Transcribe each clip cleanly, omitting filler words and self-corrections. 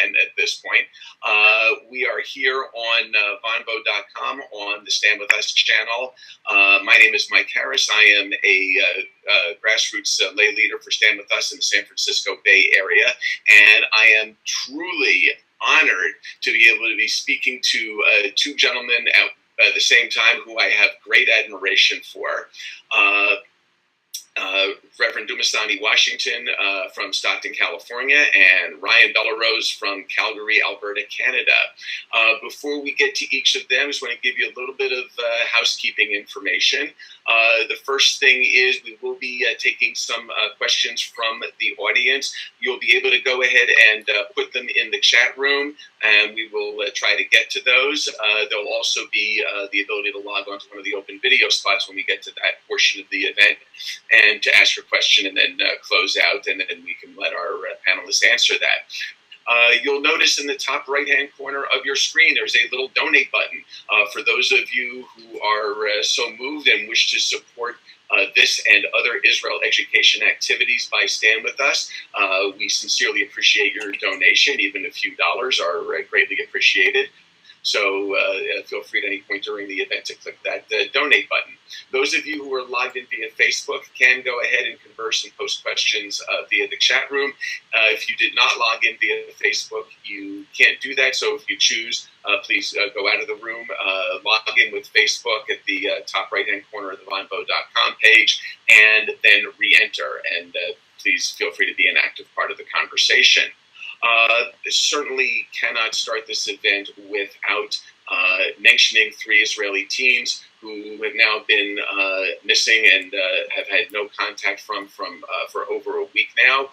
at this point. We are here on Vonvo.com on the Stand With Us channel. My name is Mike Harris. I am a grassroots lay leader for Stand With Us in the San Francisco Bay Area, and I am truly honored to be able to be speaking to two gentlemen at the same time who I have great admiration for. Reverend Dumasani Washington from Stockton, California, and Ryan Bellerose from Calgary, Alberta, Canada. Before we get to each of them, I just want to give you a little bit of housekeeping information. The first thing is we will be taking some questions from the audience. You'll be able to go ahead and put them in the chat room, and we will try to get to those. There'll also be the ability to log on to one of the open video spots when we get to that portion of the event, and to ask your question and then close out, and then we can let our panelists answer that. You'll notice in the top right-hand corner of your screen, there's a little donate button. For those of you who are so moved and wish to support this and other Israel education activities by Stand With Us, we sincerely appreciate your donation. Even a few dollars are greatly appreciated. So feel free at any point during the event to click that donate button. Those of you who are logged in via Facebook can go ahead and converse and post questions via the chat room. If you did not log in via Facebook, you can't do that. So if you choose, please go out of the room, log in with Facebook at the top right-hand corner of the Vonvo.com page, and then re-enter. And please feel free to be an active part of the conversation. Certainly cannot start this event without mentioning three Israeli teens who have now been missing and have had no contact from for over a week now.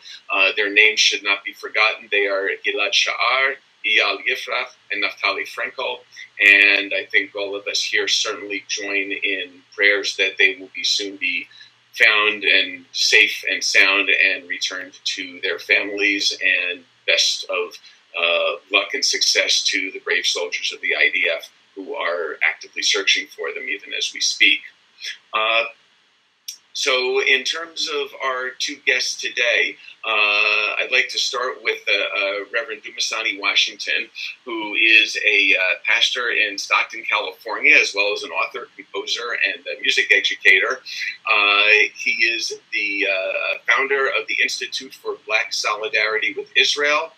Their names should not be forgotten. They are Gilad Sha'ar, Eyal Yifrach, and Naftali Frankel. And I think all of us here certainly join in prayers that they will soon be found and safe and sound and returned to their families, and best of luck and success to the brave soldiers of the IDF who are actively searching for them even as we speak. So in terms of our two guests today, I'd like to start with Reverend Dumasani Washington, who is a pastor in Stockton, California, as well as an author, composer, and a music educator. He is the founder of the Institute for Black Solidarity with Israel,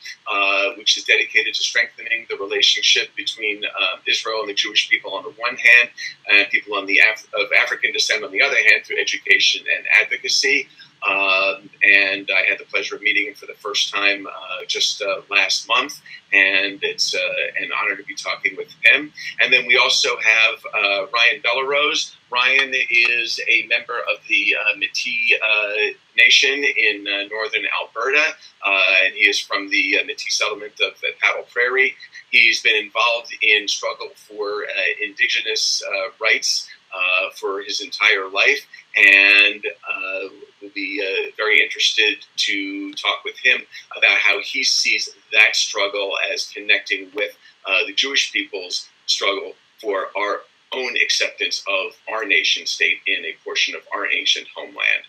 which is dedicated to strengthening the relationship between Israel and the Jewish people on the one hand, and people on the of African descent on the other hand, through education and advocacy. And I had the pleasure of meeting him for the first time just last month, and it's an honor to be talking with him. And then we also have Ryan Bellerose. Ryan is a member of the Métis Nation in northern Alberta, and he is from the Métis settlement of Paddle Prairie. He's been involved in struggle for Indigenous rights for his entire life, and we'll be very interested to talk with him about how he sees that struggle as connecting with the Jewish people's struggle for our own acceptance of our nation state in a portion of our ancient homeland.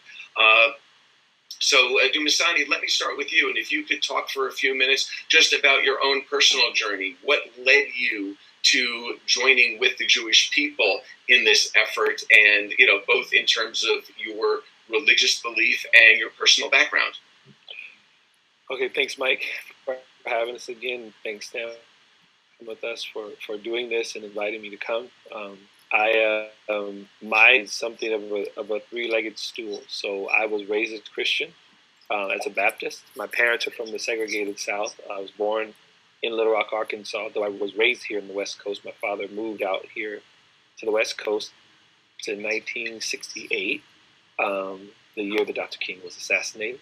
So, Dumasani, let me start with you, and if you could talk for a few minutes just about your own personal journey. What led you to joining with the Jewish people in this effort, and both in terms of your religious belief and your personal background? Okay, thanks, Mike, for having us again. Thanks, Stan, with us for doing this and inviting me to come. Mine is something of a three-legged stool. So I was raised as a Christian, as a Baptist. My parents are from the segregated South. I was born in Little Rock, Arkansas, though I was raised here in the West Coast. My father moved out here to the West Coast in 1968, the year that Dr. King was assassinated.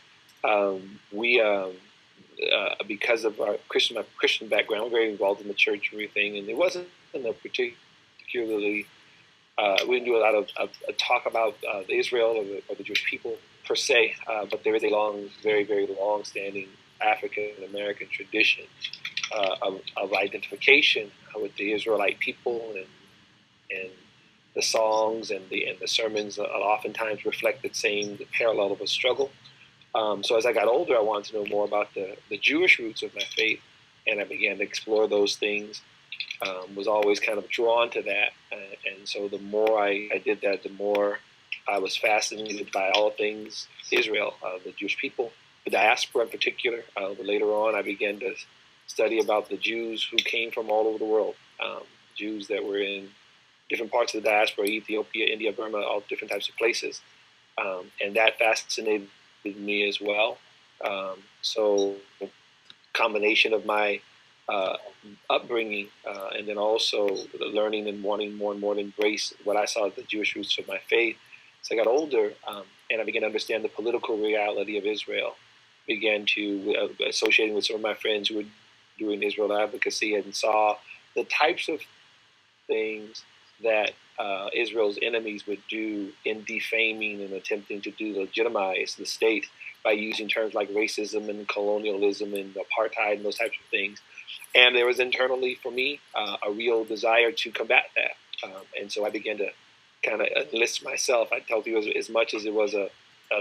Because of my Christian background, we're very involved in the church and everything, and it wasn't particularly, we didn't do a lot of talk about Israel or the Jewish people per se, but there is a very, very long-standing African-American tradition of identification with the Israelite people, and the songs and the sermons oftentimes reflect the parallel of a struggle. So as I got older, I wanted to know more about the Jewish roots of my faith, and I began to explore those things. Was always kind of drawn to that, and so the more I did that, the more I was fascinated by all things Israel, the Jewish people, the diaspora in particular. But later on, I began to study about the Jews who came from all over the world, Jews that were in different parts of the diaspora, Ethiopia, India, Burma, all different types of places, and that fascinated me as well. So, combination of my upbringing, and then also learning and wanting more and more to embrace what I saw as the Jewish roots of my faith. So I got older, and I began to understand the political reality of Israel. Began to associating with some of my friends who were doing Israel advocacy, and saw the types of things that Israel's enemies would do in defaming and attempting to legitimize the state by using terms like racism and colonialism and apartheid and those types of things. And there was internally, for me, a real desire to combat that. And so I began to kind of enlist myself. I tell people, as much as it was a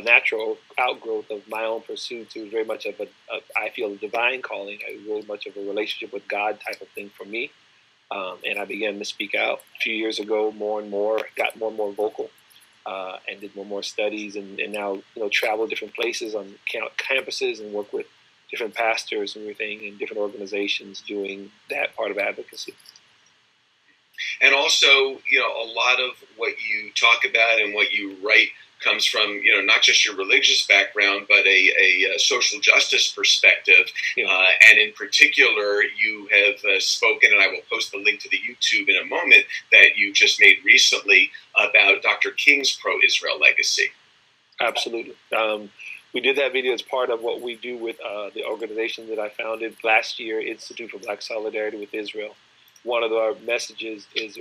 natural outgrowth of my own pursuits, it was very much of I feel, a divine calling, really much of a relationship with God type of thing for me. And I began to speak out a few years ago, more and more, got more and more vocal, and did more and more studies, and now travel different places on campuses and work with different pastors and everything in different organizations doing that part of advocacy. And also, a lot of what you talk about and what you write comes from, not just your religious background, but a social justice perspective. Yeah. And in particular, you have spoken, and I will post the link to the YouTube in a moment, that you just made recently about Dr. King's pro-Israel legacy. Absolutely. We did that video as part of what we do with the organization that I founded last year, Institute for Black Solidarity with Israel. One of our messages is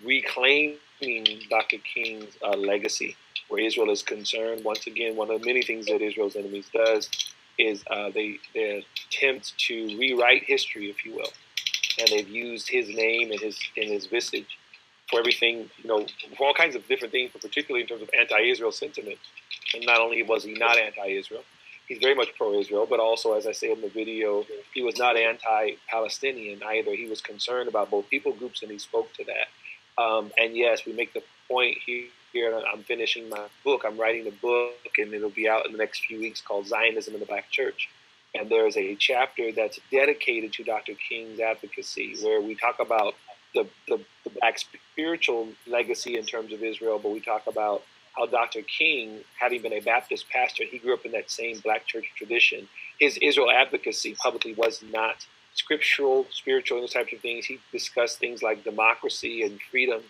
reclaiming Dr. King's legacy, where Israel is concerned. Once again, one of the many things that Israel's enemies does is they attempt to rewrite history, if you will, and they've used his name and his visage for everything, for all kinds of different things, but particularly in terms of anti-Israel sentiment. And not only was he not anti-Israel, he's very much pro-Israel, but also, as I say in the video, he was not anti-Palestinian either. He was concerned about both people groups, and he spoke to that. And yes, we make the point here. I'm finishing my book. I'm writing a book, and it'll be out in the next few weeks, called Zionism in the Black Church. And there's a chapter that's dedicated to Dr. King's advocacy, where we talk about the Black spiritual legacy in terms of Israel, but we talk about how Dr. King, having been a Baptist pastor, he grew up in that same Black church tradition. His Israel advocacy publicly was not scriptural, spiritual, and those types of things. He discussed things like democracy and freedom,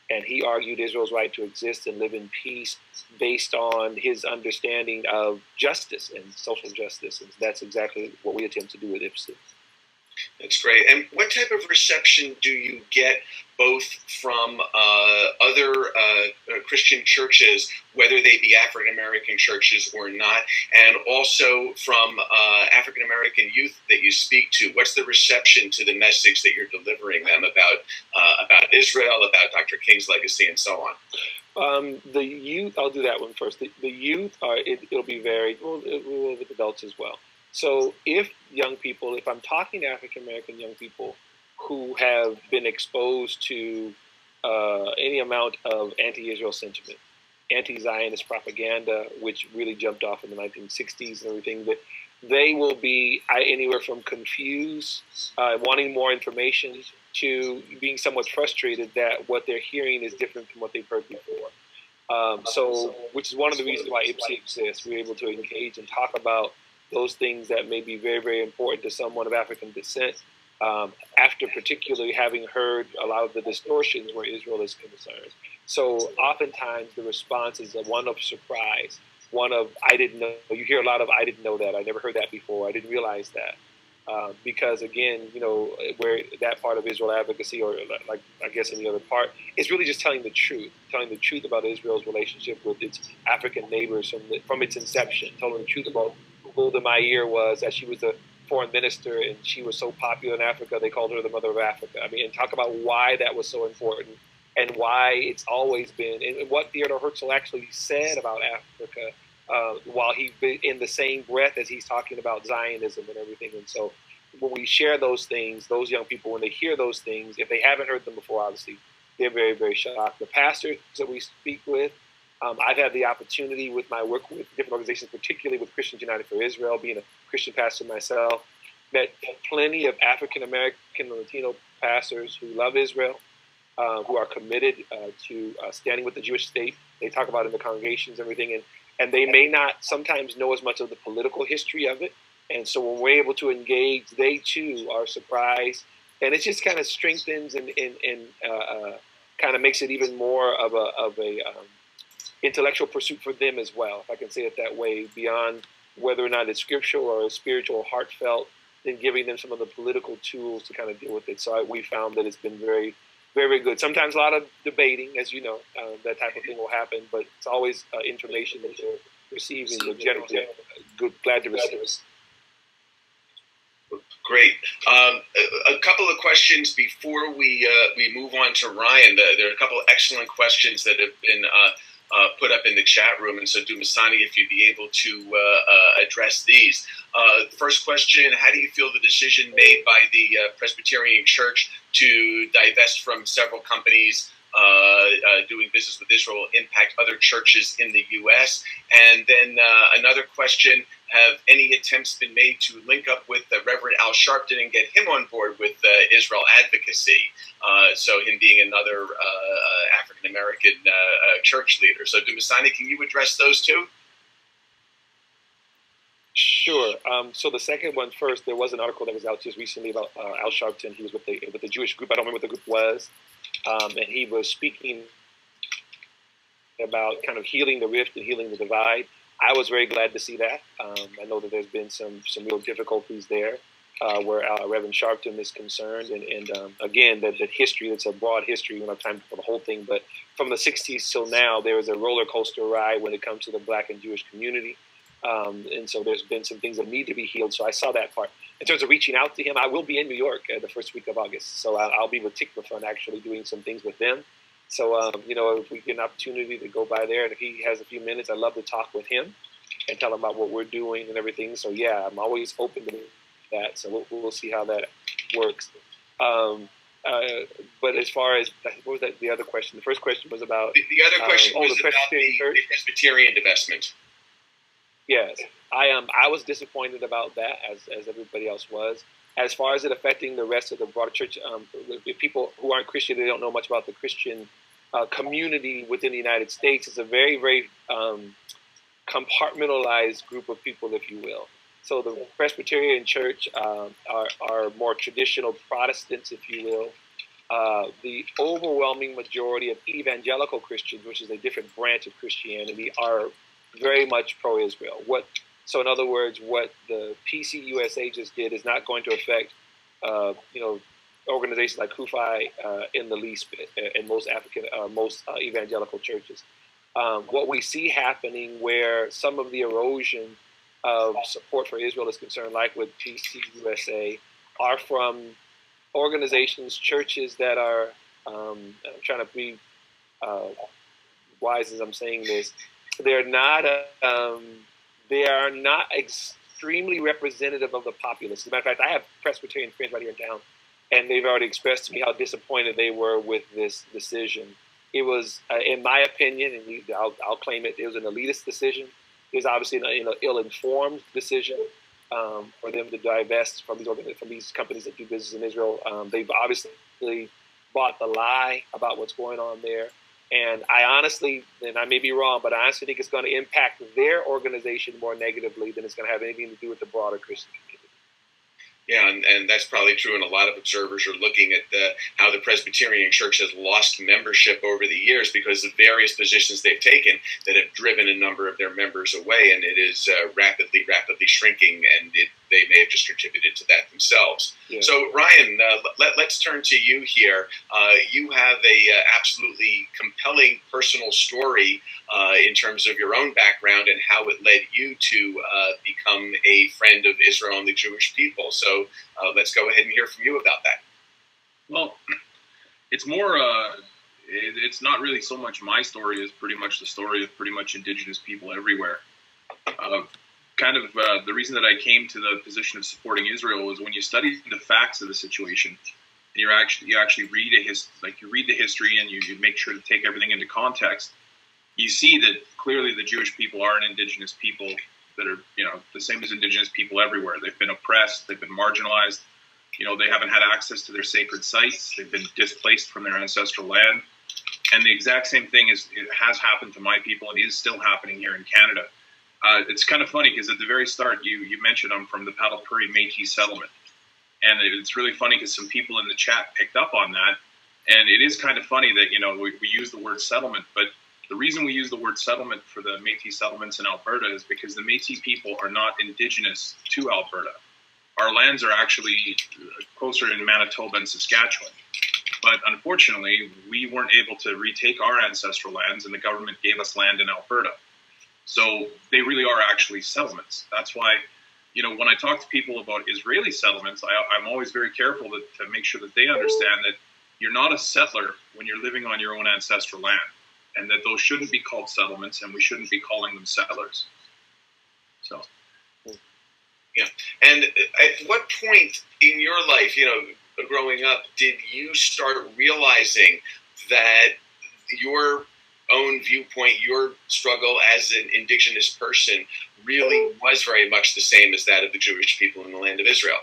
and he argued Israel's right to exist and live in peace based on his understanding of justice and social justice. And that's exactly what we attempt to do with IPSID. That's great. And what type of reception do you get both from other Christian churches, whether they be African-American churches or not, and also from African-American youth that you speak to? What's the reception to the message that you're delivering them about Israel, about Dr. King's legacy, and so on? The youth, I'll do that one first. The youth, it'll be varied. We'll with adults as well. So if I'm talking to African-American young people who have been exposed to any amount of anti-Israel sentiment, anti-Zionist propaganda, which really jumped off in the 1960s and everything, that they will be anywhere from confused, wanting more information, to being somewhat frustrated that what they're hearing is different from what they've heard before. Which is one of the reasons why IPSI exists. We're able to engage and talk about those things that may be very, very important to someone of African descent, after particularly having heard a lot of the distortions where Israel is concerned. So oftentimes the response is one of surprise, one of, I didn't know. You hear a lot of, I didn't know that, I never heard that before, I didn't realize that. Because again, where that part of Israel advocacy, or like I guess any other part, is really just telling the truth about Israel's relationship with its African neighbors from its inception, telling the truth about who Golda Meir was, that she was the foreign minister and she was so popular in Africa, they called her the mother of Africa. I mean, and talk about why that was so important and why it's always been, and what Theodore Herzl actually said about Africa, while he, in the same breath as he's talking about Zionism and everything. And so when we share those things, those young people, when they hear those things, if they haven't heard them before, obviously, they're very, very shocked. The pastors that we speak with, I've had the opportunity with my work with different organizations, particularly with Christians United for Israel, being a Christian pastor myself, met plenty of African American and Latino pastors who love Israel, who are committed to standing with the Jewish state. They talk about it in the congregations and everything, and they may not sometimes know as much of the political history of it. And so when we're able to engage, they too are surprised, and it just kind of strengthens and kind of makes it even more of a intellectual pursuit for them as well, if I can say it that way, beyond whether or not it's scriptural or spiritual or heartfelt, then giving them some of the political tools to kind of deal with it. So we found that it's been very, very good. Sometimes a lot of debating, as you know, that type of thing will happen, but it's always information that you're receiving. You're generally good, glad to receive. Great. A couple of questions before we move on to Ryan. There are a couple of excellent questions that have been put up in the chat room, and so Dumasani, if you'd be able to address these. First question: how do you feel the decision made by the Presbyterian Church to divest from several companies doing business with Israel will impact other churches in the U.S.? And then another question: have any attempts been made to link up with Reverend Al Sharpton and get him on board with Israel advocacy? So him being another African-American church leader. So Dumasani, can you address those two? Sure. So the second one first, there was an article that was out just recently about Al Sharpton. He was with the Jewish group. I don't remember what the group was. And he was speaking about kind of healing the rift and healing the divide. I was very glad to see that. I know that there's been some real difficulties there where Reverend Sharpton is concerned. And again, that history, it's a broad history. We don't have time for the whole thing. But from the 60s till now, there was a roller coaster ride when it comes to the Black and Jewish community. And so there's been some things that need to be healed. So I saw that part. In terms of reaching out to him, I will be in New York the first week of August. So I'll be with Tikva Fund actually doing some things with them. So, if we get an opportunity to go by there and if he has a few minutes, I'd love to talk with him and tell him about what we're doing and everything. So, yeah, I'm always open to that. So we'll see how that works. But as far as, what was the other question? The first question was about... The other question was about the Presbyterian divestment. Yes, I was disappointed about that, as everybody else was. As far as it affecting the rest of the broader church, people who aren't Christian, they don't know much about the Christian community within the United States. It's a very, very compartmentalized group of people, if you will. So the Presbyterian Church are more traditional Protestants, if you will. The overwhelming majority of evangelical Christians, which is a different branch of Christianity, are very much pro-Israel. So in other words, what the PCUSA just did is not going to affect, organizations like CUFI in the least bit, in most evangelical churches. What we see happening where some of the erosion of support for Israel is concerned, like with PCUSA, are from organizations, churches that are, I'm trying to be wise as I'm saying this, they are not extremely representative of the populace. As a matter of fact, I have Presbyterian friends right here in town, and they've already expressed to me how disappointed they were with this decision. It was, in my opinion, and I'll claim it, it was an elitist decision. It was obviously an ill-informed decision for them to divest from these companies that do business in Israel. They've obviously bought the lie about what's going on there. And I honestly, and I may be wrong, but I honestly think it's going to impact their organization more negatively than it's going to have anything to do with the broader Christian community. Yeah, and that's probably true. And a lot of observers are looking at how the Presbyterian Church has lost membership over the years because of various positions they've taken that have driven a number of their members away. And it is rapidly shrinking, and they may have just contributed to that themselves. Yeah. So, Ryan, let's turn to you here. You have a absolutely compelling personal story in terms of your own background and how it led you to become a friend of Israel and the Jewish people. So let's go ahead and hear from you about that. Well, it's more, it's not really so much my story as pretty much the story of pretty much indigenous people everywhere. kind of the reason that I came to the position of supporting Israel was when you study the facts of the situation, and you actually read you read the history, and you make sure to take everything into context. You see that clearly the Jewish people are an indigenous people that are, the same as indigenous people everywhere. They've been oppressed, they've been marginalized. They haven't had access to their sacred sites. They've been displaced from their ancestral land. And the exact same thing it has happened to my people and is still happening here in Canada. It's kind of funny because at the very start, you mentioned I'm from the Paddlepuri Métis settlement. And it's really funny because some people in the chat picked up on that. And it is kind of funny that, we use the word settlement. But the reason we use the word settlement for the Métis settlements in Alberta is because the Métis people are not indigenous to Alberta. Our lands are actually closer in Manitoba and Saskatchewan. But unfortunately, we weren't able to retake our ancestral lands, and the government gave us land in Alberta. So they really are actually settlements. That's why, when I talk to people about Israeli settlements, I'm always very careful to make sure that they understand that you're not a settler when you're living on your own ancestral land, and that those shouldn't be called settlements, and we shouldn't be calling them settlers. So. Yeah. And at what point in your life, growing up, did you start realizing that your own viewpoint, your struggle as an indigenous person really was very much the same as that of the Jewish people in the land of Israel?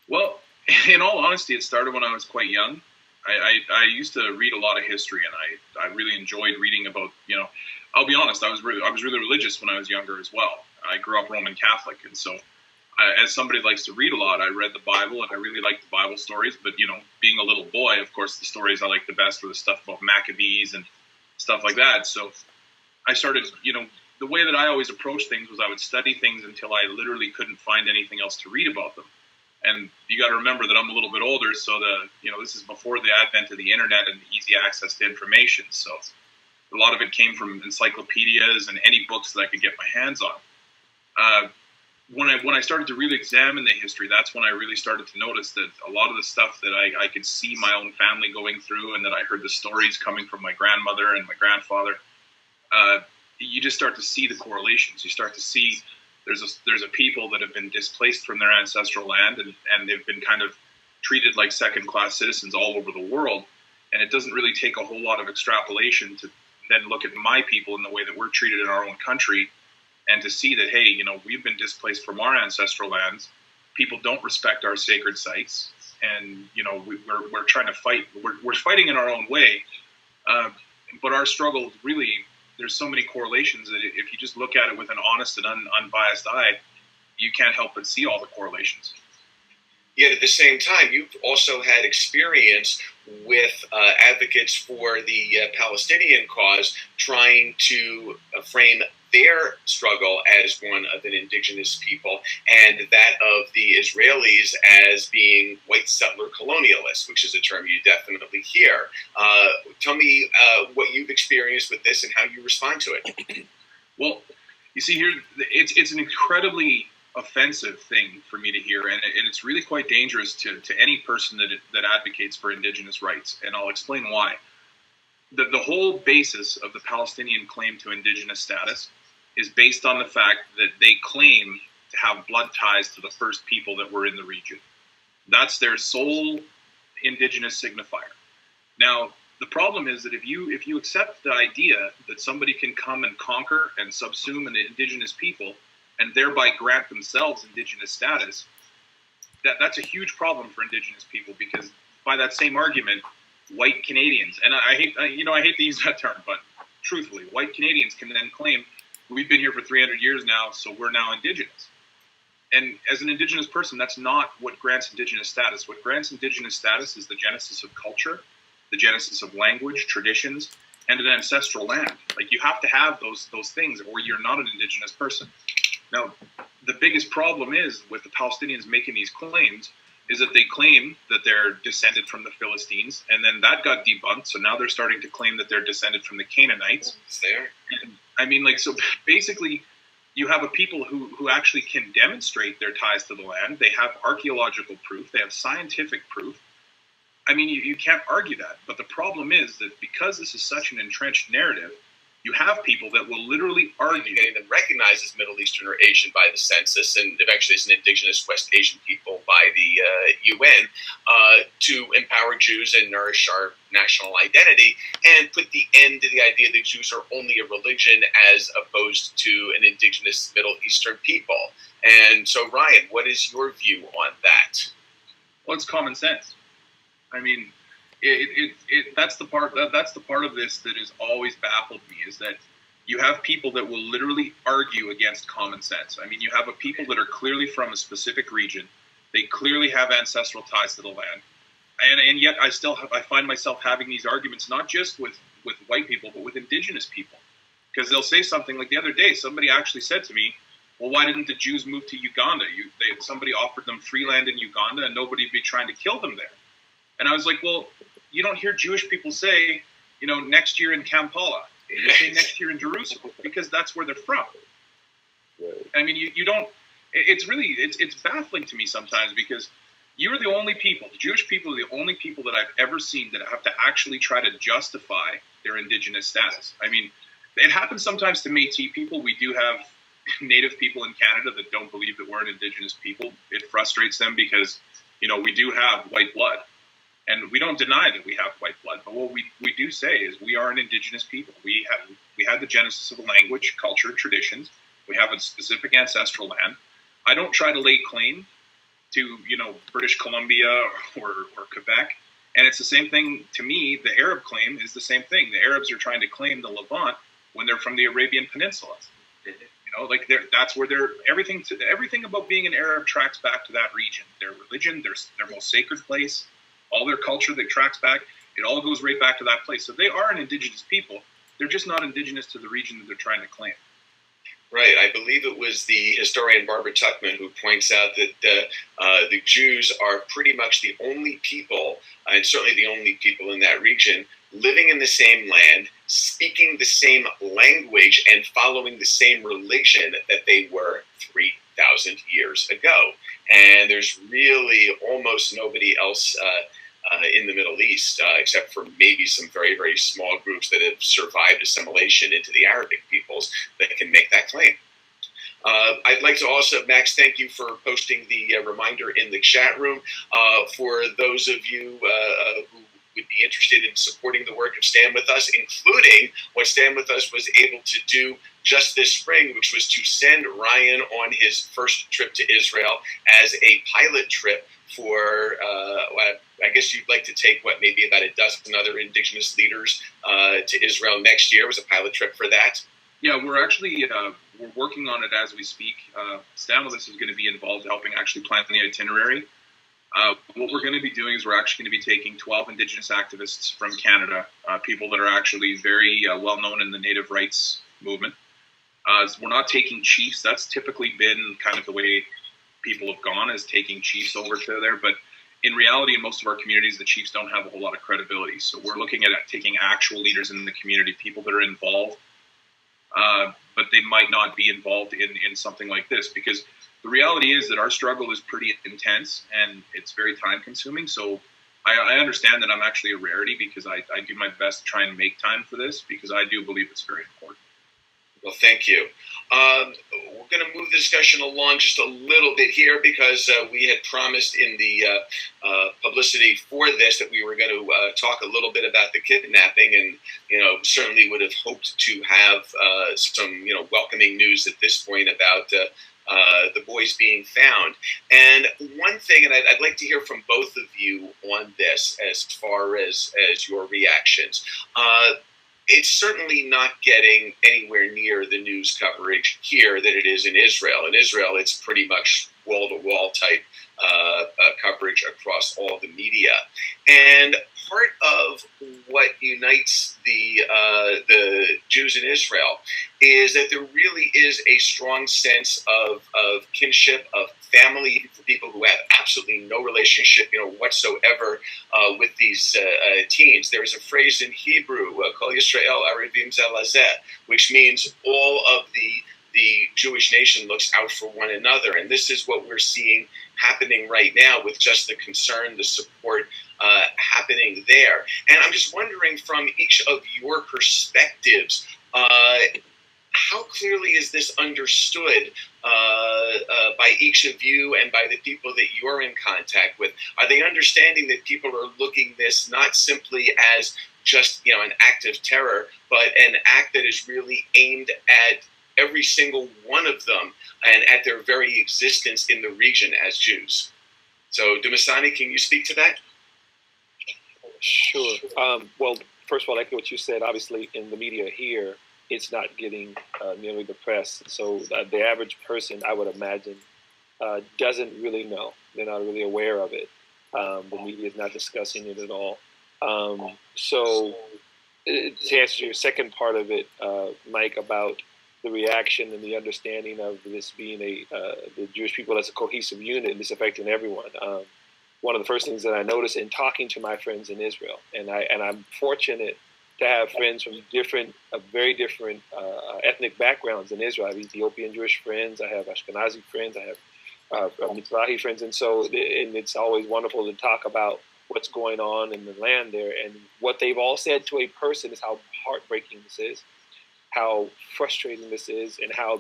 Well, in all honesty, it started when I was quite young. I used to read a lot of history, and I really enjoyed reading about, I'll be honest, I was really religious when I was younger as well. I grew up Roman Catholic, and so as somebody likes to read a lot, I read the Bible, and I really liked the Bible stories. But, being a little boy, of course, the stories I liked the best were the stuff about Maccabees and stuff like that. So I started, the way that I always approached things was I would study things until I literally couldn't find anything else to read about them. And you got to remember that I'm a little bit older, so this is before the advent of the internet and the easy access to information. So a lot of it came from encyclopedias and any books that I could get my hands on. When I started to really examine the history, that's when I really started to notice that a lot of the stuff that I could see my own family going through, and that I heard the stories coming from my grandmother and my grandfather, you just start to see the correlations. You start to see there's a people that have been displaced from their ancestral land, and they've been kind of treated like second-class citizens all over the world. And it doesn't really take a whole lot of extrapolation to then look at my people in the way that we're treated in our own country, and to see that, hey, we've been displaced from our ancestral lands. People don't respect our sacred sites, and we're trying to fight. We're fighting in our own way, but our struggle really. There's so many correlations that if you just look at it with an honest and unbiased eye, you can't help but see all the correlations. Yet at the same time, you've also had experience with advocates for the Palestinian cause trying to frame their struggle as one of an indigenous people, and that of the Israelis as being white settler colonialists, which is a term you definitely hear. Tell me what you've experienced with this and how you respond to it. Well, you see here, it's an incredibly offensive thing for me to hear, and it's really quite dangerous to any person that advocates for indigenous rights, and I'll explain why. The whole basis of the Palestinian claim to indigenous status is based on the fact that they claim to have blood ties to the first people that were in the region. That's their sole indigenous signifier. Now, the problem is that if you accept the idea that somebody can come and conquer and subsume an indigenous people and thereby grant themselves indigenous status, that's a huge problem for indigenous people, because by that same argument, white Canadians, and I hate to use that term, but truthfully, white Canadians can then claim, we've been here for 300 years now, so we're now indigenous. And as an indigenous person, that's not what grants indigenous status. What grants indigenous status is the genesis of culture, the genesis of language, traditions, and an ancestral land. Like, you have to have those things, or you're not an indigenous person. Now, the biggest problem is with the Palestinians making these claims is that they claim that they're descended from the Philistines, and then that got debunked. So now they're starting to claim that they're descended from the Canaanites. So basically, you have a people who actually can demonstrate their ties to the land. They have archaeological proof. They have scientific proof. You can't argue that. But the problem is that because this is such an entrenched narrative, you have people that will literally argue. Getting them recognized as Middle Eastern or Asian by the census, and eventually as an indigenous West Asian people by the UN, to empower Jews and nourish our national identity, and put the end to the idea that Jews are only a religion as opposed to an indigenous Middle Eastern people. And so, Ryan, what is your view on that? Well, it's common sense. I mean, that's the part of this that has always baffled me, is that you have people that will literally argue against common sense. I mean, you have a people that are clearly from a specific region. They clearly have ancestral ties to the land. And yet I find myself having these arguments, not just with white people, but with indigenous people. Because they'll say something like, the other day, somebody actually said to me, well, why didn't the Jews move to Uganda? Somebody offered them free land in Uganda and nobody would be trying to kill them there. And I was like, well, you don't hear Jewish people say, next year in Kampala. They say next year in Jerusalem, because that's where they're from. Right. I mean, you don't, it's baffling to me sometimes, because you're the only people, the Jewish people are the only people that I've ever seen that have to actually try to justify their indigenous status. I mean, it happens sometimes to Métis people. We do have Native people in Canada that don't believe that we're an indigenous people. It frustrates them because, we do have white blood. And we don't deny that we have white blood, but what we do say is we are an indigenous people. We had the genesis of a language, culture, traditions. We have a specific ancestral land. I don't try to lay claim to, British Columbia or Quebec. And it's the same thing to me. The Arab claim is the same thing. The Arabs are trying to claim the Levant when they're from the Arabian Peninsula. That's where everything about being an Arab tracks back to that region. Their religion, their most sacred place, all their culture that tracks back, it all goes right back to that place. So they are an indigenous people. They're just not indigenous to the region that they're trying to claim. Right. I believe it was the historian Barbara Tuchman who points out that the Jews are pretty much the only people, and certainly the only people in that region, living in the same land, speaking the same language, and following the same religion that they were 3,000 years ago. And there's really almost nobody else in the Middle East, except for maybe some very, very small groups that have survived assimilation into the Arabic peoples, that can make that claim. I'd like to also, Max, thank you for posting the reminder in the chat room. For those of you who would be interested in supporting the work of Stand With Us, including what Stand With Us was able to do just this spring, which was to send Ryan on his first trip to Israel as a pilot trip for, I guess you'd like to take, maybe about a dozen other indigenous leaders to Israel next year. It was a pilot trip for that. Yeah, we're actually we're working on it as we speak. Stand With Us is going to be involved helping actually plan the itinerary. What we're going to be doing is we're actually going to be taking 12 Indigenous activists from Canada, people that are actually very well known in the Native rights movement. We're not taking chiefs. That's typically been kind of the way people have gone, is taking chiefs over to there. But in reality, in most of our communities, the chiefs don't have a whole lot of credibility. So we're looking at taking actual leaders in the community, people that are involved, but they might not be involved in something like this, because the reality is that our struggle is pretty intense and it's very time consuming. So I understand that I'm actually a rarity, because I do my best to try and make time for this, because I do believe it's very important. Well, thank you. We're going to move the discussion along just a little bit here, because we had promised in the publicity for this that we were going to talk a little bit about the kidnapping, and certainly would have hoped to have some welcoming news at this point about the boys being found. And one thing, and I'd like to hear from both of you on this as far as your reactions. It's certainly not getting anywhere near the news coverage here that it is in Israel. In Israel, it's pretty much wall-to-wall type coverage across all the media. And part of what unites the Jews in Israel is that there really is a strong sense of kinship, of family, for people who have absolutely no relationship, whatsoever with these teens. There is a phrase in Hebrew, Kol Yisrael Arevim Zeh Lazeh, which means all of the Jewish nation looks out for one another. And this is what we're seeing happening right now, with just the concern, the support happening there. And I'm just wondering, from each of your perspectives, How clearly is this understood by each of you and by the people that you're in contact with? Are they understanding that people are looking this not simply as just an act of terror, but an act that is really aimed at every single one of them and at their very existence in the region as Jews? So, Dumasani, can you speak to that? Sure. Well, first of all, like what you said, obviously in the media here, it's not getting nearly the press. So the average person, I would imagine, doesn't really know. They're not really aware of it. The media is not discussing it at all. So to answer your second part of it, Mike, about the reaction and the understanding of this being the Jewish people as a cohesive unit and this affecting everyone. One of the first things that I noticed in talking to my friends in Israel, and I'm fortunate to have friends from very different ethnic backgrounds in Israel. I have Ethiopian Jewish friends, I have Ashkenazi friends, I have Mizrahi friends, and it's always wonderful to talk about what's going on in the land there. And what they've all said to a person is how heartbreaking this is, how frustrating this is, and how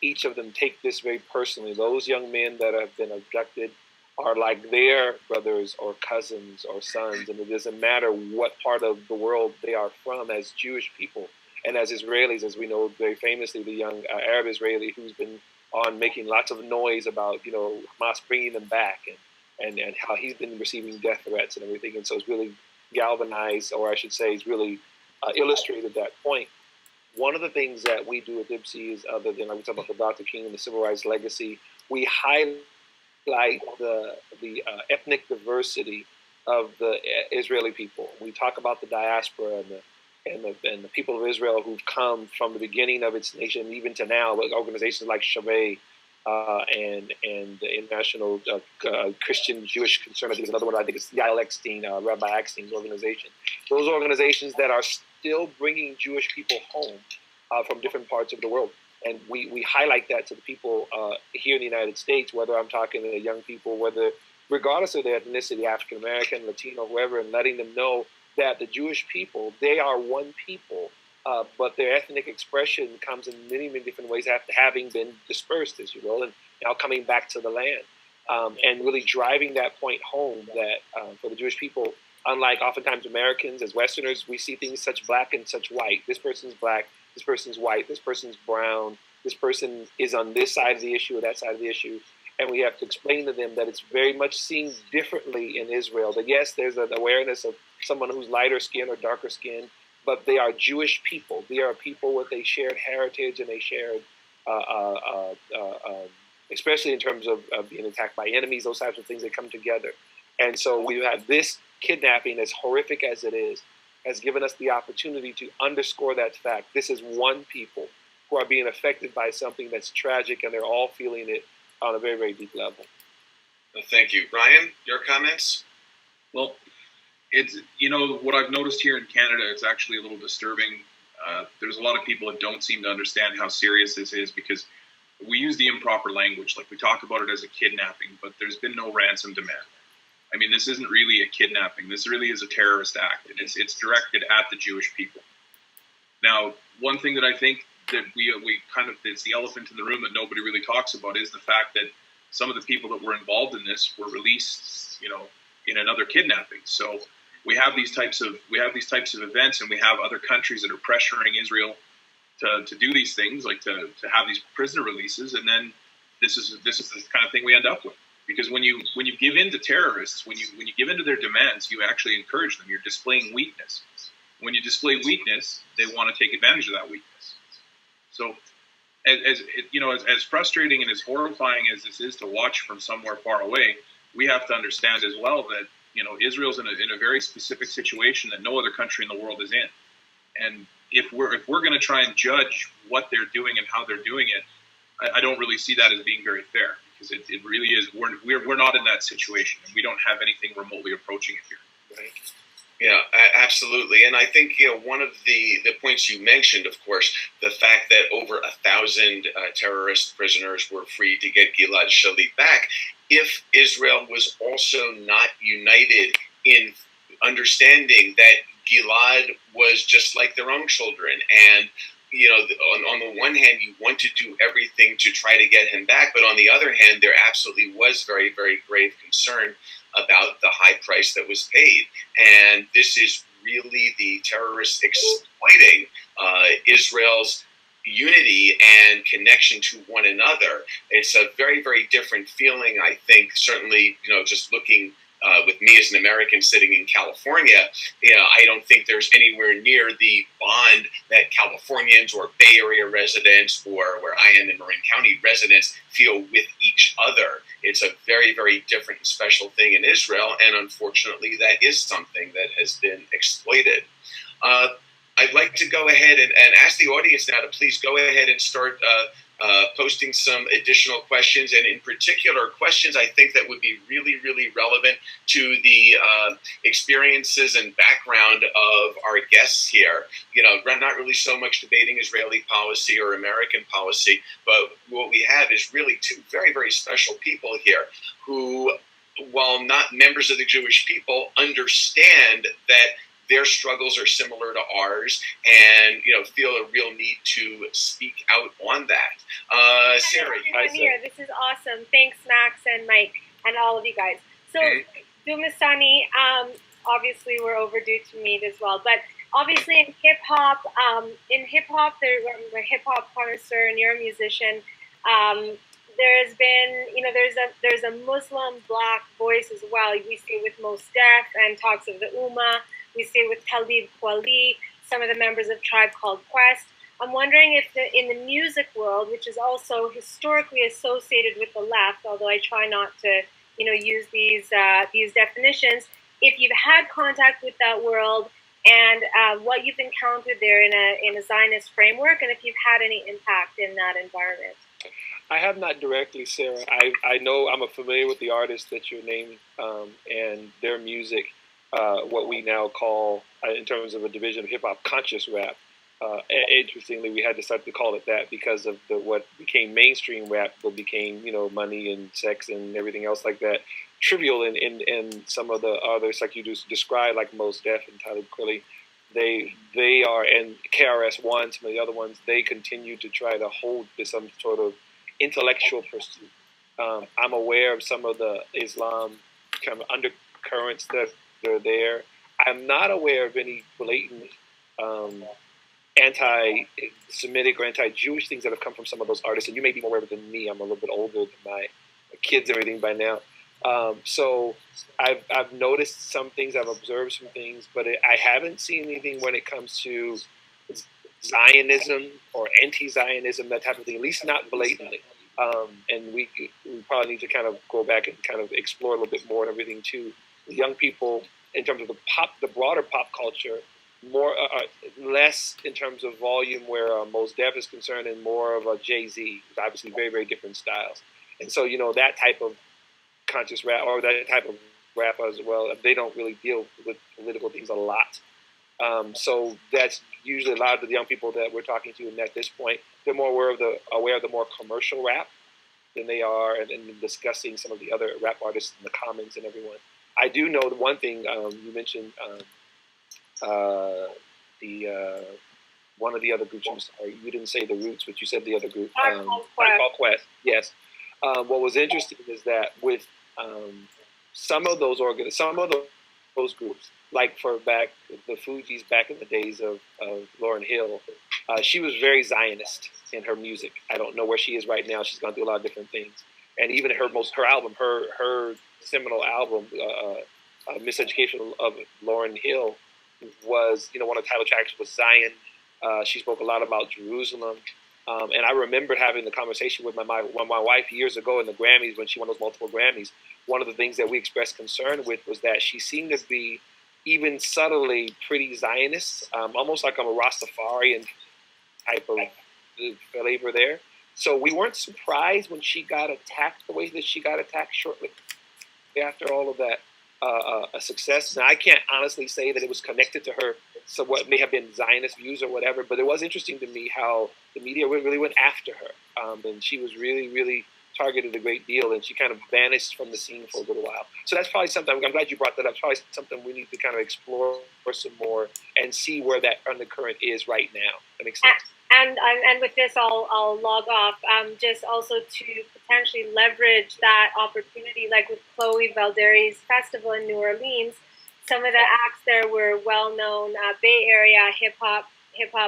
each of them take this very personally. Those young men that have been abducted are like their brothers or cousins or sons, and it doesn't matter what part of the world they are from as Jewish people. And as Israelis, as we know very famously, the young Arab Israeli who's been on making lots of noise about Hamas bringing them back, and how he's been receiving death threats and everything. And so it's really galvanized, or I should say, it's really illustrated that point. One of the things that we do at DIBC is, other than like we talk about the Dr. King and the civil rights legacy, we highlight the ethnic diversity of the Israeli people. We talk about the diaspora and the people of Israel who've come from the beginning of its nation even to now, with organizations like Shavei and the International Christian Jewish Concern. I think is another one. I think it's Yael Eckstein, Rabbi Eckstein's organization. Those organizations that are still bringing Jewish people home from different parts of the world. And we highlight that to the people here in the United States, whether I'm talking to young people, regardless of their ethnicity, African American, Latino, whoever, and letting them know that the Jewish people, they are one people, but their ethnic expression comes in many, many different ways after having been dispersed, as you will, and now coming back to the land. And really driving that point home that for the Jewish people, unlike oftentimes Americans, as Westerners, we see things such black and such white. This person's black, this person's white, this person's brown, this person is on this side of the issue or that side of the issue. And we have to explain to them that it's very much seen differently in Israel. That yes, there's an awareness of someone who's lighter skin or darker skin, but they are Jewish people. They are people with a shared heritage and a shared, especially in terms of being attacked by enemies, those types of things, they come together. And so we have this kidnapping, as horrific as it is, has given us the opportunity to underscore that fact. This is one people who are being affected by something that's tragic, and they're all feeling it on a very, very deep level. Well, thank you. Brian, your comments? Well, it's, what I've noticed here in Canada, it's actually a little disturbing. There's a lot of people that don't seem to understand how serious this is, because we use the improper language. Like, we talk about it as a kidnapping, but there's been no ransom demand. I mean, this isn't really a kidnapping. This really is a terrorist act, and it's directed at the Jewish people. Now, one thing that I think that we kind of, it's the elephant in the room that nobody really talks about, is the fact that some of the people that were involved in this were released, in another kidnapping. So we have these types of events, and we have other countries that are pressuring Israel to do these things, like to have these prisoner releases, and then this is the kind of thing we end up with. Because when you give in to terrorists, when you give in to their demands, you actually encourage them. You're displaying weakness. When you display weakness, they want to take advantage of that weakness. So, as frustrating and as horrifying as this is to watch from somewhere far away, we have to understand as well that Israel's in a very specific situation that no other country in the world is in. And if we're going to try and judge what they're doing and how they're doing it, I don't really see that as being very fair. Because it really is, we're not in that situation, and we don't have anything remotely approaching it here. Right. Yeah, absolutely. And I think one of the points you mentioned, of course, the fact that over 1,000 terrorist prisoners were free to get Gilad Shalit back. If Israel was also not united in understanding that Gilad was just like their own children, and on the one hand, you want to do everything to try to get him back, but on the other hand, there absolutely was very, very grave concern about the high price that was paid. And this is really the terrorists exploiting Israel's unity and connection to one another. It's a very, very different feeling, I think, certainly, just looking with me as an American sitting in California, I don't think there's anywhere near the bond that Californians or Bay Area residents, or where I am in Marin County residents, feel with each other. It's a very, very different and special thing in Israel, and unfortunately that is something that has been exploited. I'd like to go ahead and ask the audience now to please go ahead and start posting some additional questions, and in particular questions I think that would be really, really relevant to the experiences and background of our guests here. Not really so much debating Israeli policy or American policy, but what we have is really two very, very special people here who, while not members of the Jewish people, understand that their struggles are similar to ours, and feel a real need to speak out on that. Sarah, here. This is awesome. Thanks, Max and Mike, and all of you guys. So, Dumasani, obviously we're overdue to meet as well, but obviously in hip hop, I'm a hip hop connoisseur, and you're a musician. There's been, there's a Muslim Black voice as well. We see it with Mos Def and Talks of the Ummah. We see it with Talib Kweli, some of the members of Tribe Called Quest. I'm wondering if in the music world, which is also historically associated with the left, although I try not to, use these definitions, if you've had contact with that world and what you've encountered there in a Zionist framework, and if you've had any impact in that environment. I have not directly, Sarah. I know I'm familiar with the artists that you're naming and their music. What we now call, in terms of a division of hip-hop, conscious rap. Interestingly, we had to start to call it that because of what became mainstream rap, what became, money and sex and everything else like that, trivial in some of the others, like you just described, like Mos Def and Talib Kweli. They are, and KRS-One, some of the other ones, they continue to try to hold to some sort of intellectual pursuit. I'm aware of some of the Islam kind of undercurrents that are there. I'm not aware of any blatant anti-Semitic or anti-Jewish things that have come from some of those artists, and you may be more aware of it than me. I'm a little bit older than my kids and everything by now. So I've noticed some things, I've observed some things, but I haven't seen anything when it comes to Zionism or anti-Zionism, that type of thing, at least not blatantly. And we probably need to kind of go back and kind of explore a little bit more and everything too. Young people, in terms of the broader pop culture, more less in terms of volume where Mos Def is concerned, and more of a Jay-Z, obviously very, very different styles. And so, that type of conscious rap, or that type of rap as well, they don't really deal with political things a lot. So that's usually a lot of the young people that we're talking to, and at this point, they're more aware of the more commercial rap than they are and discussing some of the other rap artists in the comments and everyone. I do know the one thing you mentioned, one of the other groups. I'm sorry, you didn't say the Roots, but you said the other group. Tribe Called Quest. Yes. What was interesting is that with some of those groups, like for back the Fugees back in the days of Lauryn Hill, she was very Zionist in her music. I don't know where she is right now. She's gone through a lot of different things, and even her album, her seminal album, Miseducation of Lauryn Hill, was, one of the title tracks was Zion. She spoke a lot about Jerusalem. And I remember having the conversation with my wife years ago in the Grammys, when she won those multiple Grammys. One of the things that we expressed concern with was that she seemed to be even subtly pretty Zionist, almost like a Rastafarian type of flavor there. So we weren't surprised when she got attacked the way that she got attacked shortly after all of that success. Now, I can't honestly say that it was connected to her, so what may have been Zionist views or whatever, but it was interesting to me how the media really went after her, and she was really, really targeted a great deal, and she kind of vanished from the scene for a little while. So that's probably something, I'm glad you brought that up, probably something we need to kind of explore some more and see where that undercurrent is right now. That makes sense? And with this, I'll log off. Just also to potentially leverage that opportunity, like with Chloe Valderi's festival in New Orleans. Some of the acts there were well-known Bay Area hip hop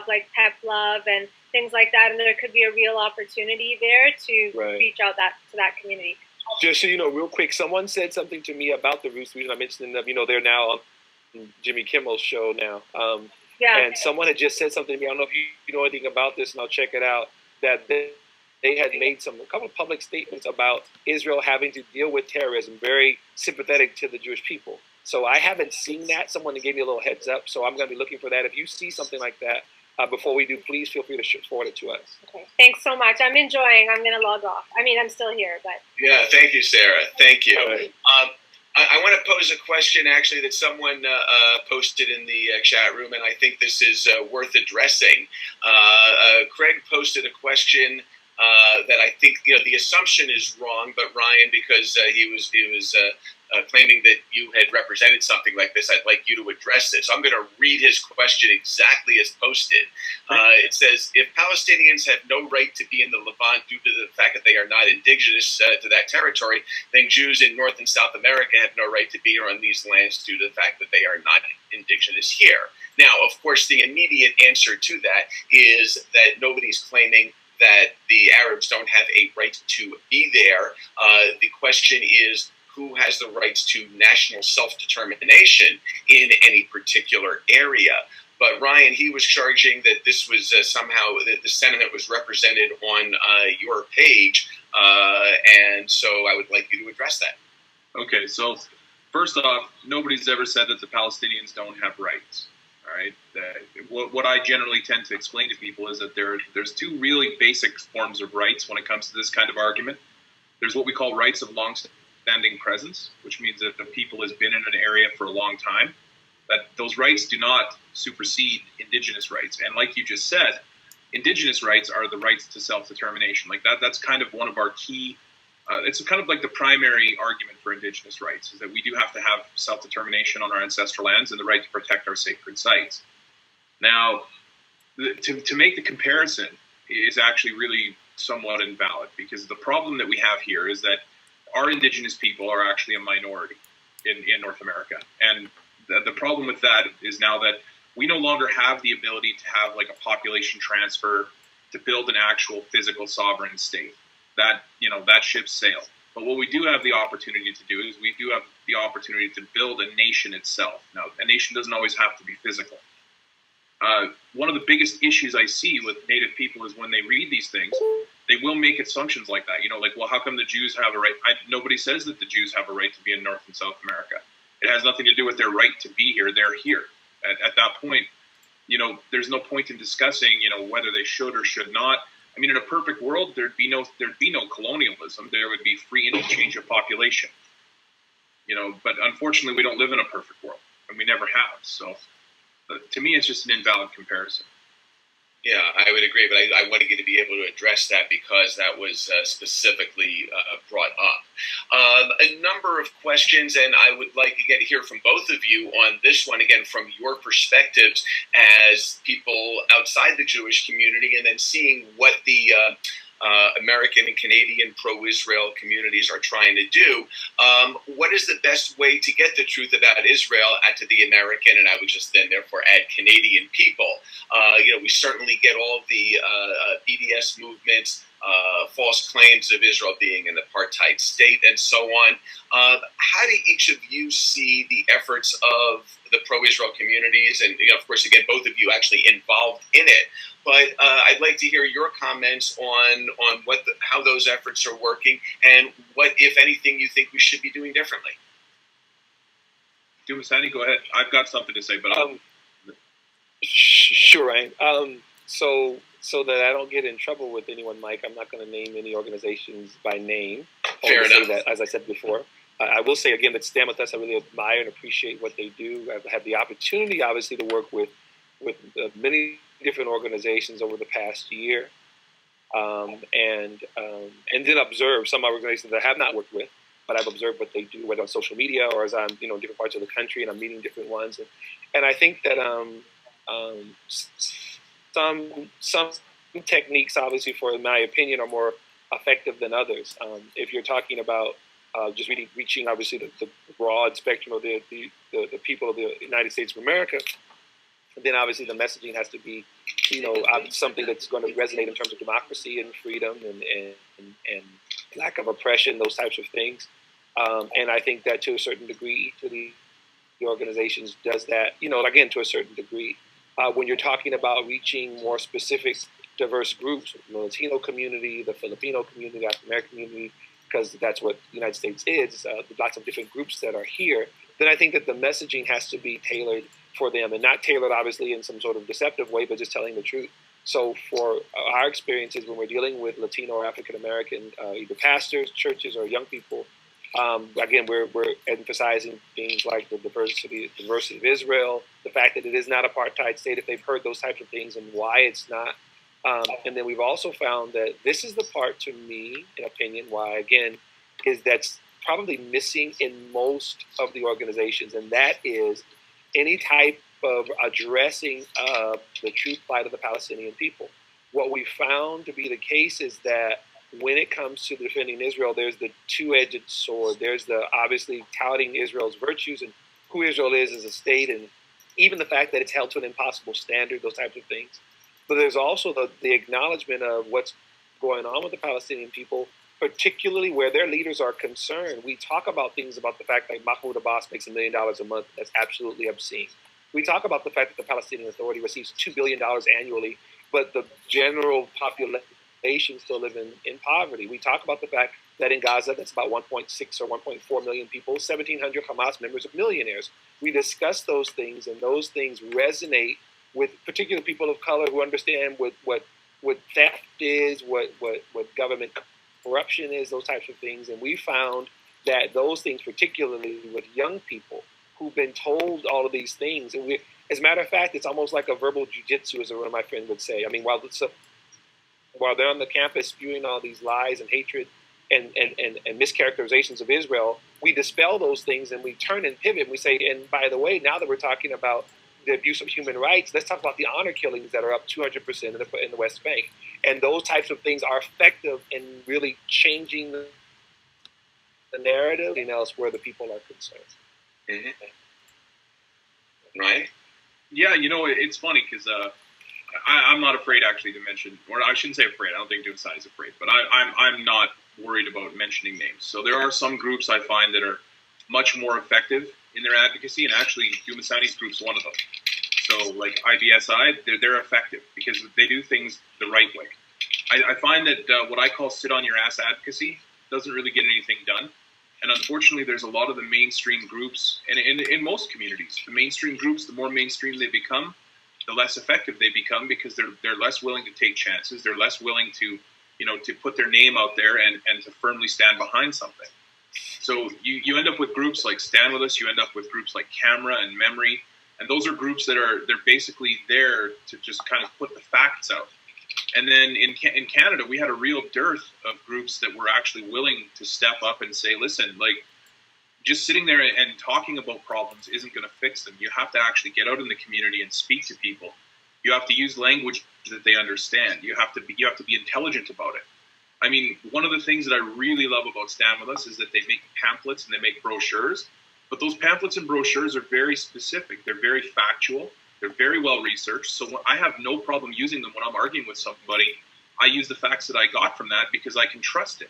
like Pep Love and things like that, and there could be a real opportunity there to reach out to that community. Just so you know, real quick, someone said something to me about the Roots. I mentioned them. They're now on Jimmy Kimmel's show now. And someone had just said something to me. I don't know if you know anything about this, and I'll check it out. That they had made a couple of public statements about Israel having to deal with terrorism, very sympathetic to the Jewish people. So I haven't seen that. Someone gave me a little heads up, so I'm going to be looking for that. If you see something like that before we do, please feel free to forward it to us. Okay. Thanks so much. I'm enjoying. I'm going to log off. I mean, I'm still here, but yeah. Thank you, Sarah. Thank you. Right. I want to pose a question, actually, that someone posted in the chat room, and I think this is worth addressing. Craig posted a question that I think the assumption is wrong, but Ryan, because he was claiming that you had represented something like this, I'd like you to address this. I'm going to read his question exactly as posted. It says, if Palestinians have no right to be in the Levant due to the fact that they are not indigenous to that territory, then Jews in North and South America have no right to be here on these lands due to the fact that they are not indigenous here. Now, of course, the immediate answer to that is that nobody's claiming that the Arabs don't have a right to be there. The question is, who has the rights to national self-determination in any particular area? But Ryan, he was charging that this was somehow, that the sentiment was represented on your page, and so I would like you to address that. Okay, so first off, nobody's ever said that the Palestinians don't have rights. All right. What I generally tend to explain to people is that there's two really basic forms of rights when it comes to this kind of argument. There's what we call rights of long-standing presence, which means that the people has been in an area for a long time, that those rights do not supersede indigenous rights. And like you just said, indigenous rights are the rights to self-determination. Like that's kind of one of our key, it's kind of like the primary argument for indigenous rights, is that we do have to have self-determination on our ancestral lands and the right to protect our sacred sites. Now, to make the comparison is actually really somewhat invalid, because the problem that we have here is that our indigenous people are actually a minority in North America. And the problem with that is now that we no longer have the ability to have like a population transfer to build an actual physical sovereign state. That ship sailed. But what we do have the opportunity to do is we do have the opportunity to build a nation itself. Now, a nation doesn't always have to be physical. One of the biggest issues I see with Native people is when they read these things, they will make assumptions like that. Well, how come the Jews have a right? Nobody says that the Jews have a right to be in North and South America. It has nothing to do with their right to be here. They're here. At that point, there's no point in discussing, whether they should or should not. I mean, in a perfect world, there'd be no colonialism. There would be free interchange of population. But unfortunately, we don't live in a perfect world, and we never have. So, to me, it's just an invalid comparison. Yeah, I would agree, but I wanted you to be able to address that because that was specifically brought up. A number of questions, and I would like again to hear from both of you on this one, again, from your perspectives as people outside the Jewish community, and then seeing what the American and Canadian pro-Israel communities are trying to do. What is the best way to get the truth about Israel to the American, and I would just then therefore add Canadian people? We certainly get all the BDS movements, false claims of Israel being an apartheid state, and so on. How do each of you see the efforts of the pro-Israel communities? And, of course, again, both of you actually involved in it. But I'd like to hear your comments on how those efforts are working and what, if anything, you think we should be doing differently. Dumasani, go ahead. I've got something to say, but Sure, Ryan. So that I don't get in trouble with anyone, Mike, I'm not going to name any organizations by name. Fair enough. That, as I said before. I will say again that StandWithUs, I really admire and appreciate what they do. I've had the opportunity, obviously, to work with many different organizations over the past year, and then observe some organizations that I have not worked with, but I've observed what they do, whether on social media or as I'm in different parts of the country and I'm meeting different ones, and I think that some techniques, obviously, for in my opinion, are more effective than others. If you're talking about just reaching, obviously, the broad spectrum of the people of the United States of America, then obviously the messaging has to be, something that's going to resonate in terms of democracy and freedom and lack of oppression, those types of things. And I think that to a certain degree, the organizations does that, again, to a certain degree. When you're talking about reaching more specific, diverse groups, the Latino community, the Filipino community, the African American community, because that's what the United States is, lots of different groups that are here, then I think that the messaging has to be tailored for them, and not tailored, obviously, in some sort of deceptive way, but just telling the truth. So for our experiences when we're dealing with Latino or African American, either pastors, churches, or young people, again, we're emphasizing things like the diversity of Israel, the fact that it is not an apartheid state, if they've heard those types of things, and why it's not. And then we've also found that this is the part, to me, in opinion, why, again, is that's probably missing in most of the organizations, and that is any type of addressing of the true plight of the Palestinian people. What we found to be the case is that when it comes to defending Israel, there's the two-edged sword. There's the obviously touting Israel's virtues and who Israel is as a state, and even the fact that it's held to an impossible standard, those types of things. But there's also the acknowledgement of what's going on with the Palestinian people, particularly where their leaders are concerned. We talk about things about the fact that Mahmoud Abbas makes $1 million a month. That's absolutely obscene. We talk about the fact that the Palestinian Authority receives $2 billion annually, but the general population still live in poverty. We talk about the fact that in Gaza, that's about 1.6 or 1.4 million people, 1,700 Hamas members are millionaires. We discuss those things, and those things resonate with particular people of color who understand what theft is, what government corruption is, those types of things. And we found that those things, particularly with young people who've been told all of these things, and as a matter of fact, it's almost like a verbal jujitsu, as one of my friends would say. I mean, while they're on the campus spewing all these lies and hatred and mischaracterizations of Israel, we dispel those things and we turn and pivot. And we say, and by the way, now that we're talking about the abuse of human rights, let's talk about the honor killings that are up 200% in the West Bank. And those types of things are effective in really changing the narrative and else where the people are concerned. Mm-hmm. Right? Yeah, it's funny because I'm not afraid actually to mention, or I shouldn't say afraid. I don't think Dumasani is afraid, but I'm not worried about mentioning names. So there are some groups I find that are much more effective in their advocacy, and actually Dumasani's group's one of them. So like IBSI, they're effective because they do things the right way. I find that what I call sit on your ass advocacy doesn't really get anything done. And unfortunately, there's a lot of the mainstream groups, and in most communities, the mainstream groups, the more mainstream they become, the less effective they become because they're less willing to take chances. They're less willing to put their name out there and to firmly stand behind something. So you end up with groups like Stand With Us, you end up with groups like Camera and Memory, and those are groups that they're basically there to just kind of put the facts out. And then in Canada, we had a real dearth of groups that were actually willing to step up and say, listen, like, just sitting there and talking about problems isn't going to fix them. You have to actually get out in the community and speak to people. You have to use language that they understand. You have to be intelligent about it. I mean, one of the things that I really love about Stand With Us is that they make pamphlets and they make brochures, but those pamphlets and brochures are very specific. They're very factual. They're very well researched. So I have no problem using them when I'm arguing with somebody. I use the facts that I got from that because I can trust it.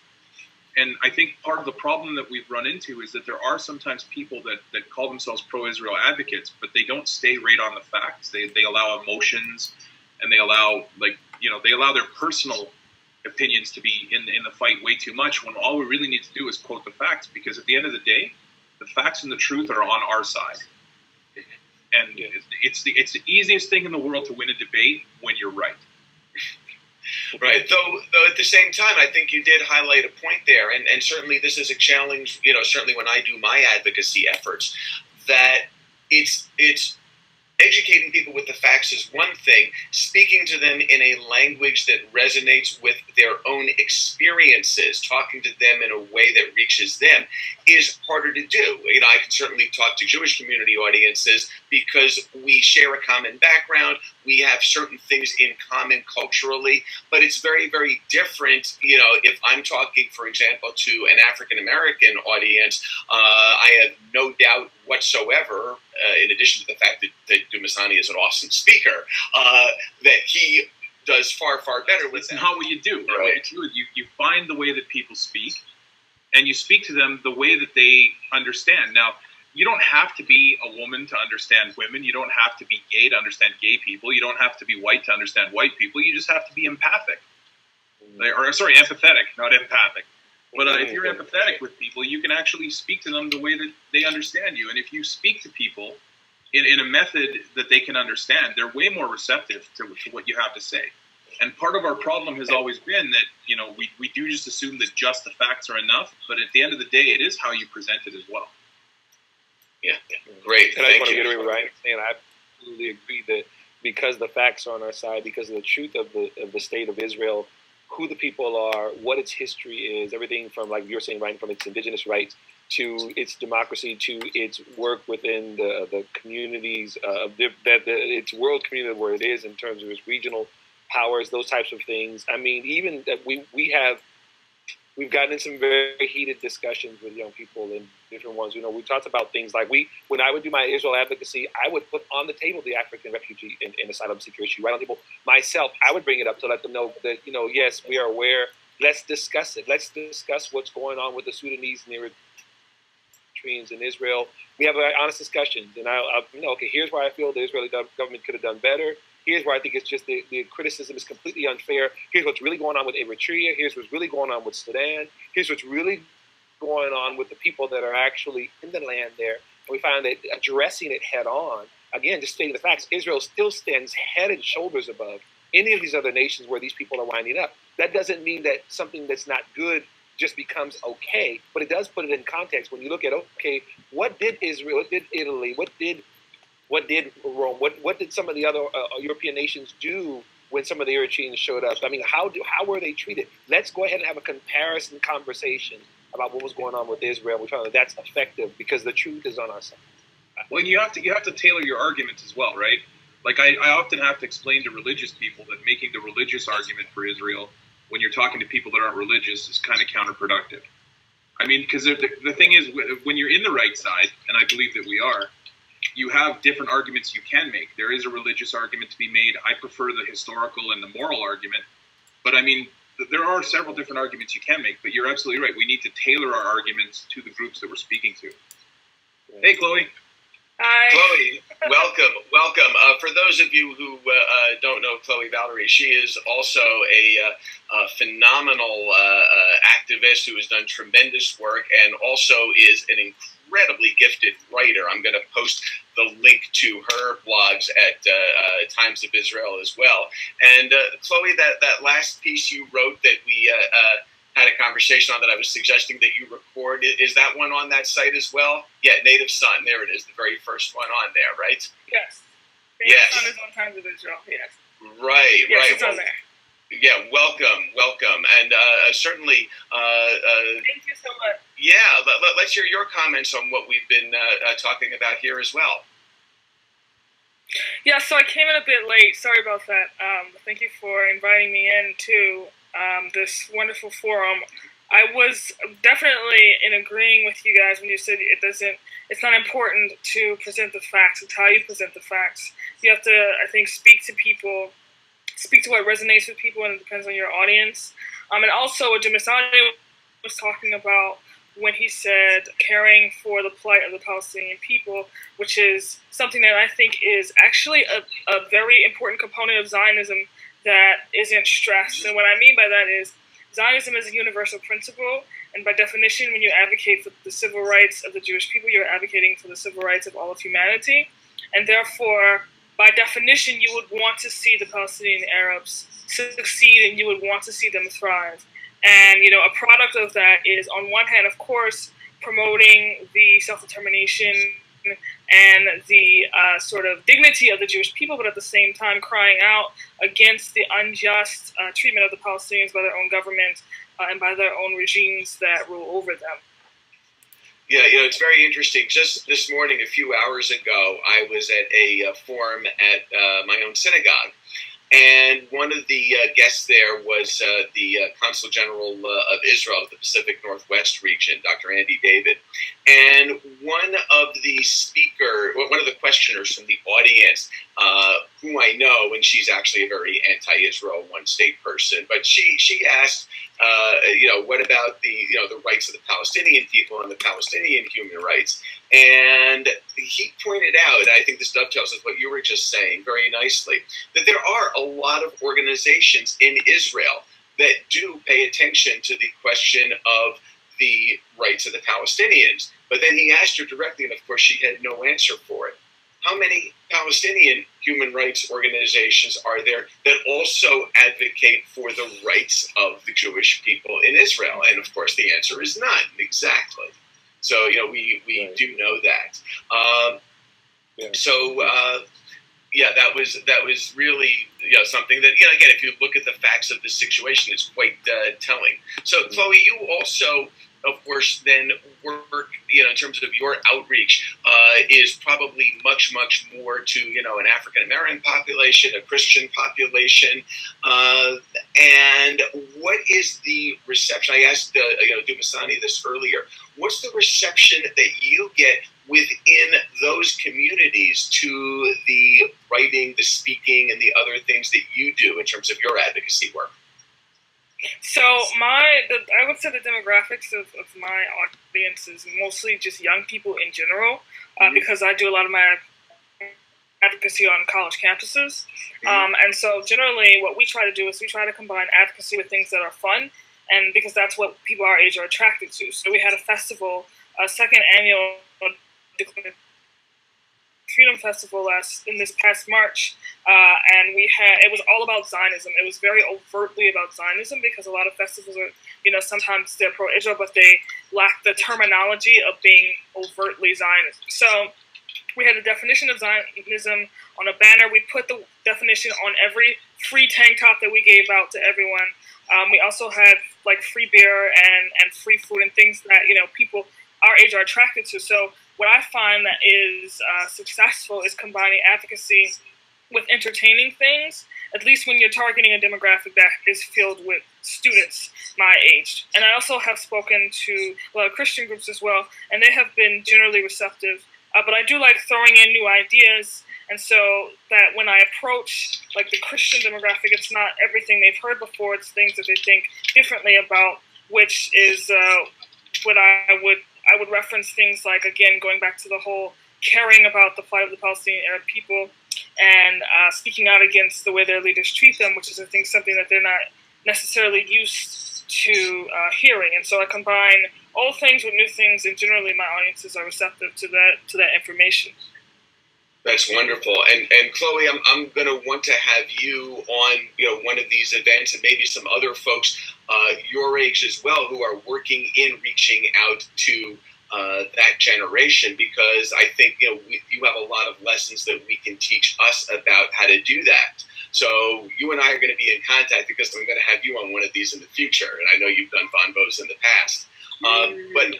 And I think part of the problem that we've run into is that there are sometimes people that call themselves pro-Israel advocates, but they don't stay right on the facts. They allow emotions, and they allow their personal opinions to be in the fight way too much, when all we really need to do is quote the facts, because at the end of the day, the facts and the truth are on our side. And it's the easiest thing in the world to win a debate when you're right. Right. Though at the same time, I think you did highlight a point there, and certainly this is a challenge, certainly when I do my advocacy efforts, that it's educating people with the facts is one thing. Speaking to them in a language that resonates with their own experiences, talking to them in a way that reaches them, is harder to do. I can certainly talk to Jewish community audiences because we share a common background. We have certain things in common culturally, but it's very, very different. If I'm talking, for example, to an African-American audience, I have no doubt whatsoever, in addition to the fact that Dumasani is an awesome speaker, that he does far, far better with It's that. not what you do. Right. What you do is you find the way that people speak, and you speak to them the way that they understand. Now, you don't have to be a woman to understand women. You don't have to be gay to understand gay people. You don't have to be white to understand white people. You just have to be empathic. Empathetic, not empathic. But if you're empathetic with people, you can actually speak to them the way that they understand you. And if you speak to people in a method that they can understand, they're way more receptive to what you have to say. And part of our problem has always been that, we do just assume that just the facts are enough. But at the end of the day, it is how you present it as well. Yeah, great. And I just want to Thank you. reiterate what Ryan was saying. I absolutely agree that because the facts are on our side, because of the truth of the state of Israel, who the people are, what its history is, everything from, like you're saying, Ryan, from its indigenous rights to its democracy to its work within the communities, its world community where it is in terms of its regional powers, those types of things. I mean, even that we've gotten in some very heated discussions with young people and different ones. We talked about things like when I would do my Israel advocacy, I would put on the table the African refugee and asylum seeker issue right on the table myself. I would bring it up to let them know that, yes, we are aware. Let's discuss it. Let's discuss what's going on with the Sudanese and the Eritreans in Israel. We have honest discussions. And okay, here's where I feel the Israeli government could have done better. Here's where I think it's just the criticism is completely unfair. Here's what's really going on with Eritrea. Here's what's really going on with Sudan. Here's what's really going on with the people that are actually in the land there. And we find that addressing it head on, again, just stating the facts, Israel still stands head and shoulders above any of these other nations where these people are winding up. That doesn't mean that something that's not good just becomes okay, but it does put it in context. When you look at, okay, what did Israel, what did Italy, what did Rome, what did some of the other European nations do when some of the Eritreans showed up? I mean, how were they treated? Let's go ahead and have a comparison conversation about what was going on with Israel. We're trying to, that's effective because the truth is on our side. Well, you have to tailor your arguments as well, right? Like I often have to explain to religious people that making the religious argument for Israel when you're talking to people that aren't religious is kind of counterproductive. I mean, because the thing is, when you're in the right side, and I believe that we are, you have different arguments you can make. There is a religious argument to be made. I prefer the historical and the moral argument. But I mean, there are several different arguments you can make, but you're absolutely right. We need to tailor our arguments to the groups that we're speaking to. Hey, Chloe. Hi. Chloe, welcome. For those of you who don't know Chloe Valerie, she is also a phenomenal activist who has done tremendous work and also is an incredibly gifted writer. I'm going to post the link to her blogs at Times of Israel as well. And Chloe, that last piece you wrote that we had a conversation on that I was suggesting that you record, is that one on that site as well? Yeah, Native Son, there it is, the very first one on there, right? Yes. Yes. Son is on Times of Israel, yes. Right, yes, right. It's on there. Yeah, welcome. And certainly... Thank you so much. Yeah, let's hear your comments on what we've been talking about here as well. Yeah, so I came in a bit late. Sorry about that. Thank you for inviting me in to this wonderful forum. I was definitely in agreeing with you guys when you said it's not important to present the facts. It's how you present the facts. You have to, I think, speak to people, speak to what resonates with people, and it depends on your audience. And also what Dumasani was talking about when he said caring for the plight of the Palestinian people, which is something that I think is actually a very important component of Zionism that isn't stressed. And what I mean by that is Zionism is a universal principle, and by definition, when you advocate for the civil rights of the Jewish people, you're advocating for the civil rights of all of humanity. And therefore, by definition, you would want to see the Palestinian Arabs succeed, and you would want to see them thrive. And, a product of that is, on one hand, of course, promoting the self-determination and the sort of dignity of the Jewish people, but at the same time crying out against the unjust treatment of the Palestinians by their own government and by their own regimes that rule over them. Yeah, it's very interesting. Just this morning, a few hours ago, I was at a forum at my own synagogue. And one of the guests there was the Consul General of Israel of the Pacific Northwest region, Dr. Andy David. And one of the questioners from the audience, who I know, and she's actually a very anti-Israel one-state person, but she asked, what about the rights of the Palestinian people and the Palestinian human rights? And he pointed out, and I think this dovetails with what you were just saying very nicely, that there are a lot of organizations in Israel that do pay attention to the question of the rights of the Palestinians. But then he asked her directly, and of course she had no answer for it. How many Palestinian human rights organizations are there that also advocate for the rights of the Jewish people in Israel? And of course the answer is none, exactly. So, we right. do know that. That was really something that, again, if you look at the facts of the situation, it's quite telling. So, Chloe, you also, of course, then work, in terms of your outreach, is probably much, much more to, an African-American population, a Christian population. And what is the reception? I asked, Dumasani this earlier. What's the reception that you get within those communities to the writing, the speaking, and the other things that you do in terms of your advocacy work? So I would say the demographics of my audience is mostly just young people in general, because I do a lot of my advocacy on college campuses. And so generally what we try to do is we try to combine advocacy with things that are fun, and because that's what people our age are attracted to. So we had a festival, a second annual Freedom Festival in this past March, and it was all about Zionism. It was very overtly about Zionism, because a lot of festivals are, sometimes they're pro-Israel, but they lack the terminology of being overtly Zionist. So we had a definition of Zionism on a banner. We put the definition on every free tank top that we gave out to everyone. We also had free beer and free food and things that people our age are attracted to. So what I find that is successful is combining advocacy with entertaining things, at least when you're targeting a demographic that is filled with students my age. And I also have spoken to a lot of Christian groups as well, and they have been generally receptive. But I do like throwing in new ideas, and so that when I approach the Christian demographic, it's not everything they've heard before, it's things that they think differently about, which is what I would reference things like, again, going back to the whole caring about the plight of the Palestinian Arab people and speaking out against the way their leaders treat them, which is, I think, something that they're not necessarily used to hearing. And so I combine old things with new things, and generally my audiences are receptive to that information. That's wonderful. And Chloe, I'm going to want to have you on one of these events, and maybe some other folks your age as well who are working in reaching out to that generation, because I think you have a lot of lessons that we can teach us about how to do that. So you and I are going to be in contact, because I'm going to have you on one of these in the future, and I know you've done Vonvos in the past. But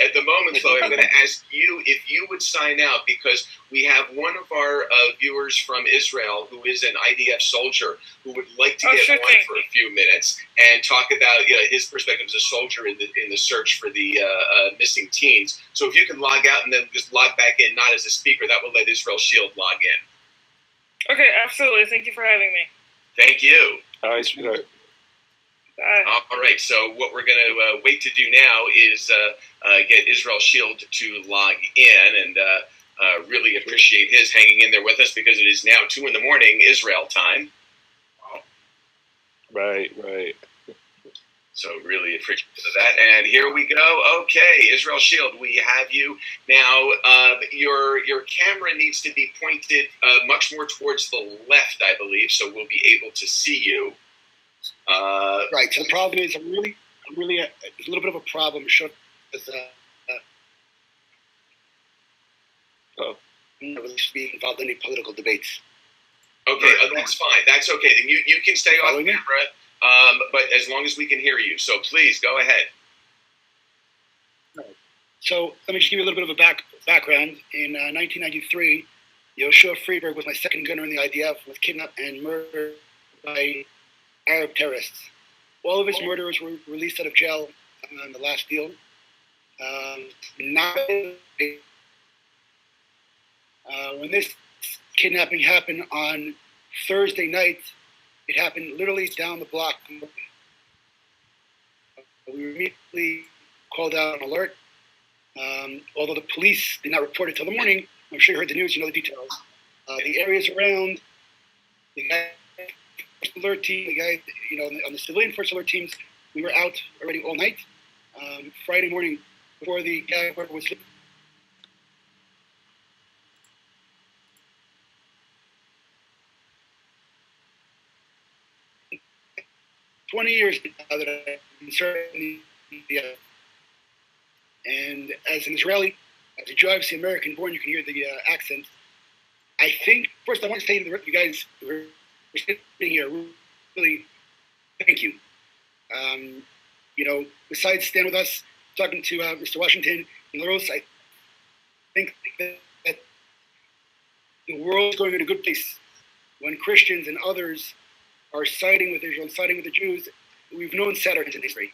at the moment, Chloe, I'm going to ask you if you would sign out, because we have one of our viewers from Israel who is an IDF soldier who would like to get on for a few minutes and talk about his perspective as a soldier in the search for the missing teens. So if you can log out and then just log back in, not as a speaker, that will let Israel Shield log in. Okay, absolutely. Thank you for having me. Thank you. All right, sweetheart. All right, so what we're going to wait to do now is get Israel Shield to log in, and really appreciate his hanging in there with us, because it is now 2 a.m. Israel time. Wow. Right. So really appreciate that. And here we go. Okay, Israel Shield, we have you. Now, your camera needs to be pointed much more towards the left, I believe, so we'll be able to see you. Right. So the problem is, I'm really, there's a little bit of a problem. Oh. I'm not really be involved in any political debates. Okay, that's fine. That's okay. Then you can stay off camera, but as long as we can hear you. So please, go ahead. So let me just give you a little bit of a background. In 1993, Yoshua Friedberg was my second gunner in the IDF, was kidnapped and murdered by Arab terrorists. All of his murderers were released out of jail on the last deal. When this kidnapping happened on Thursday night, it happened literally down the block. We immediately called out an alert. Although the police did not report it till the morning, I'm sure you heard the news, you know the details. The areas around, the guy, first alert team, the guy, on the civilian first alert teams, we were out already all night. Friday morning, before the guy was 20 years now that I've been serving the and as an Israeli, as a Jew, obviously American-born, you can hear the accent. I think, first I want to say to you guys who are sitting here, really, thank you. Besides Stand With Us, talking to Mr. Washington and LaRose, I think that the world's going in a good place. When Christians and others are siding with Israel and siding with the Jews, we've known Saturdays in history.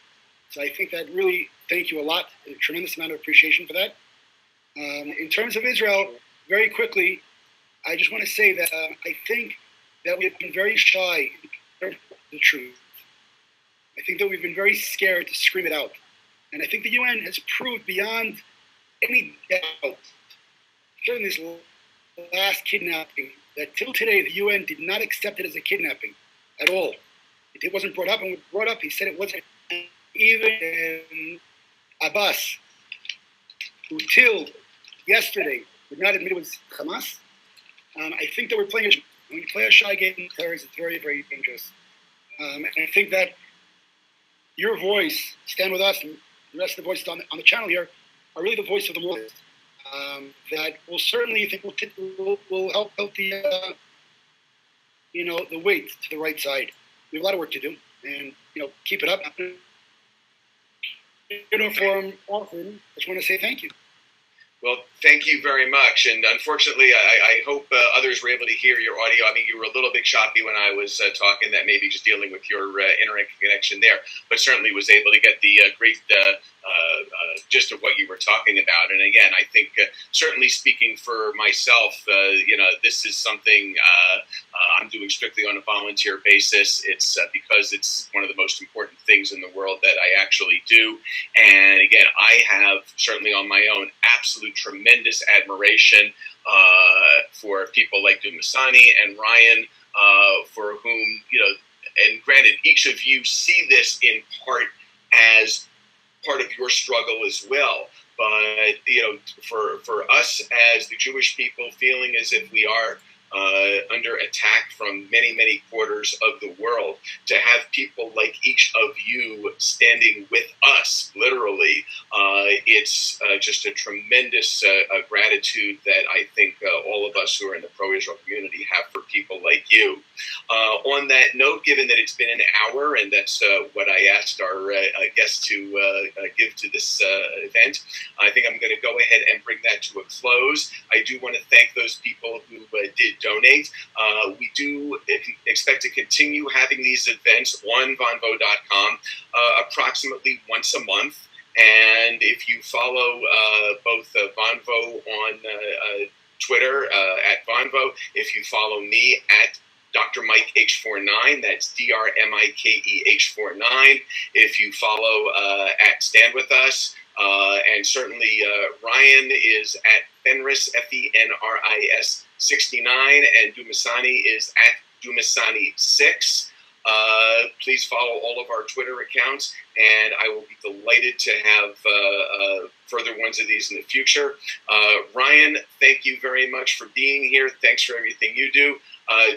So I think that really, thank you a lot, a tremendous amount of appreciation for that. In terms of Israel, very quickly, I just want to say that I think that we've been very shy in the truth. I think that we've been very scared to scream it out. And I think the UN has proved beyond any doubt, during this last kidnapping, that till today the UN did not accept it as a kidnapping at all. It wasn't brought up, and when it was brought up, he said it wasn't. Even Abbas, who till yesterday would not admit it was Hamas, I think that we're playing when you play a shy game with terrorists, it's very, very dangerous. And I think that your voice, Stand With Us, and the rest of the voices on the channel here, are really the voice of the world. That will certainly, I think, will help the the weight to the right side. We have a lot of work to do, and keep it up. Uniform often. I just want to say thank you. Well, thank you very much. And unfortunately, I hope others were able to hear your audio. I mean, you were a little bit choppy when I was talking. That maybe just dealing with your internet connection there, but certainly was able to get the great gist of what you were talking about. And again, I think certainly speaking for myself, this is something I'm doing strictly on a volunteer basis. It's because it's one of the most important things in the world that I actually do. And again, I have certainly on my own absolute tremendous admiration for people like Dumasani and Ryan, for whom, and granted, each of you see this in part as part of your struggle as well. But, for us as the Jewish people, feeling as if we are under attack from many, many quarters of the world, to have people like each of you standing with us, literally, it's just a tremendous gratitude that I think all of us who are in the pro-Israel community have for people like you. On that note, given that it's been an hour, and that's what I asked our guests to give to this event, I think I'm going to go ahead and bring that to a close. I do want to thank those people who did donate. We do expect to continue having these events on Vonvo.com approximately once a month. And if you follow both Vonvo on Twitter at Vonvo, if you follow me at Dr. Mike H49, that's DRMIKEH49. If you follow at Stand With Us, and certainly Ryan is at Fenris, Fenris 69, and Dumasani is at Dumasani6. Please follow all of our Twitter accounts, and I will be delighted to have further ones of these in the future. Ryan, thank you very much for being here. Thanks for everything you do.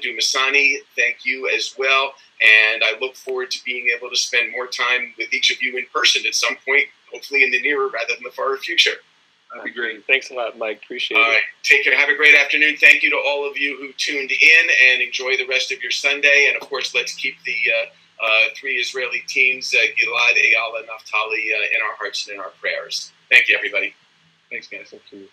Dumasani, thank you as well. And I look forward to being able to spend more time with each of you in person at some point, hopefully in the nearer rather than the far future. That'd be great. Thanks a lot, Mike. Appreciate it. All right. Take care. Have a great afternoon. Thank you to all of you who tuned in, and enjoy the rest of your Sunday. And, of course, let's keep the three Israeli teams, Gilad, Eyal, and Naphtali, in our hearts and in our prayers. Thank you, everybody. Thanks, guys. Thank you.